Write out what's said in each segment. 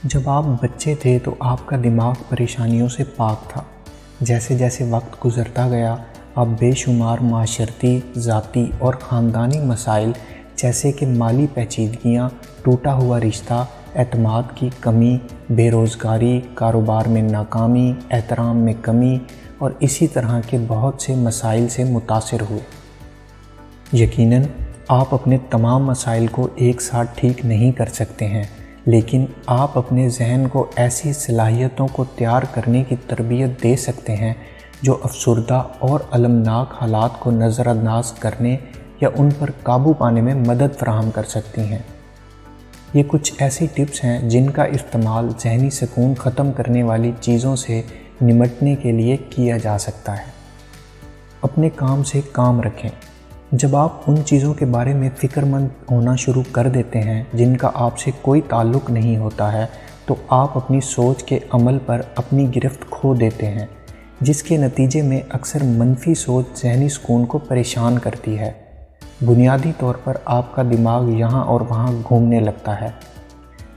जब आप बच्चे थे तो आपका दिमाग परेशानियों से पाक था। जैसे जैसे वक्त गुज़रता गया आप बेशुमार माशरती, ज़ाती और ख़ानदानी मसाइल जैसे कि माली पेचीदगियाँ, टूटा हुआ रिश्ता, एतमाद की कमी, बेरोज़गारी, कारोबार में नाकामी, एहतराम में कमी और इसी तरह के बहुत से मसाइल से मुतासिर हुए। यकीनन आप अपने तमाम मसाइल को एक साथ ठीक नहीं कर सकते हैं, लेकिन आप अपने जहन को ऐसी सलाहियतों को तैयार करने की तरबियत दे सकते हैं जो अफसुर्दा और अलमनाक हालात को नज़रअंदाज करने या उन पर काबू पाने में मदद फराहम कर सकती हैं। ये कुछ ऐसी टिप्स हैं जिनका इस्तेमाल ज़हनी सुकून ख़त्म करने वाली चीज़ों से निमटने के लिए किया जा सकता है। अपने काम से काम रखें। जब आप उन चीज़ों के बारे में फ़िक्रमंद होना शुरू कर देते हैं जिनका आपसे कोई ताल्लुक़ नहीं होता है, तो आप अपनी सोच के अमल पर अपनी गिरफ्त खो देते हैं, जिसके नतीजे में अक्सर मनफी सोच ज़हनी सुकून को परेशान करती है। बुनियादी तौर पर आपका दिमाग यहाँ और वहाँ घूमने लगता है।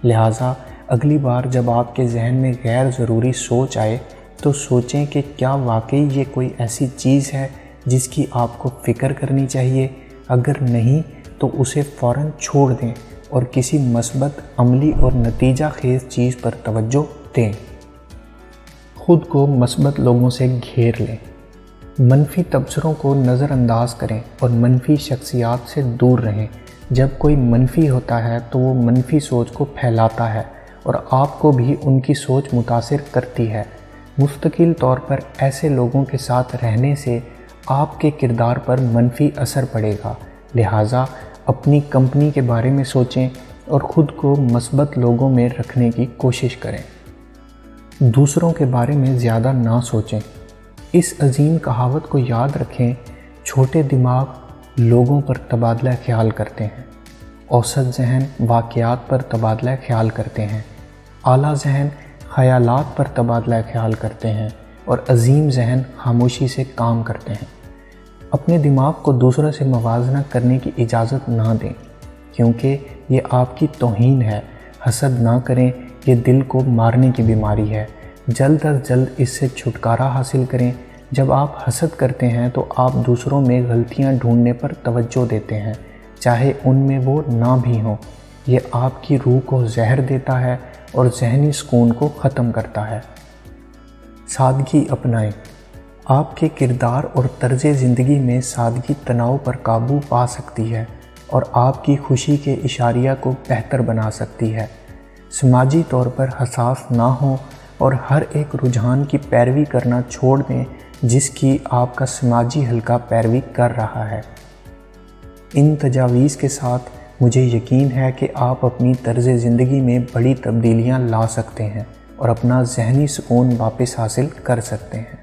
लिहाजा अगली बार जब आपके जहन में गैर ज़रूरी सोच आए तो सोचें कि क्या वाकई ये कोई ऐसी चीज़ है जिसकी आपको फ़िक्र करनी चाहिए। अगर नहीं तो उसे फ़ौरन छोड़ दें और किसी मस्बत, अमली और नतीजा खेज़ चीज़ पर तवज्जो दें। ख़ुद को मस्बत लोगों से घेर लें। मनफी तबसरों को नज़रअंदाज करें और मनफी शख्सियात से दूर रहें। जब कोई मनफी होता है तो वो मनफी सोच को फैलाता है और आपको भी उनकी सोच मुतासिर करती है। मुस्तकिल तौर पर ऐसे लोगों के साथ रहने से आपके किरदार पर मनफी असर पड़ेगा। लिहाजा अपनी कंपनी के बारे में सोचें और ख़ुद को मस्बत लोगों में रखने की कोशिश करें। दूसरों के बारे में ज़्यादा ना सोचें। इस अजीम कहावत को याद रखें, छोटे दिमाग लोगों पर तबादला ख्याल करते हैं, औसत जहन वाक़यात पर तबादला ख्याल करते हैं, आला जहन ख़यालात पर तबादला ख्याल करते हैं और अजीम जहन खामोशी से काम करते हैं। अपने दिमाग को दूसरों से मवाजना करने की इजाज़त ना दें, क्योंकि ये आपकी तौहीन है। हसद ना करें, ये दिल को मारने की बीमारी है। जल्द अज जल्द इससे छुटकारा हासिल करें। जब आप हसद करते हैं तो आप दूसरों में गलतियां ढूंढने पर तवज्जो देते हैं, चाहे उनमें वो ना भी हों। ये आपकी रूह को जहर देता है और ज़हनी सुकून को ख़त्म करता है। सादगी अपनाएं। आपके किरदार और तर्ज़ ज़िंदगी में सादगी तनाव पर काबू पा सकती है और आपकी खुशी के इशारिया को बेहतर बना सकती है। समाजी तौर पर हसास ना हो और हर एक रुझान की पैरवी करना छोड़ दें जिसकी आपका समाजी हल्का पैरवी कर रहा है। इन तजावीज़ के साथ मुझे यकीन है कि आप अपनी तर्ज़ ज़िंदगी में बड़ी तब्दीलियां ला सकते हैं और अपना ज़हनी सुकून वापस हासिल कर सकते हैं।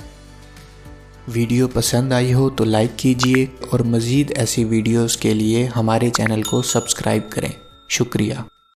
वीडियो पसंद आई हो तो लाइक कीजिए और मज़ीद ऐसी वीडियोज़ के लिए हमारे चैनल को सब्सक्राइब करें। शुक्रिया।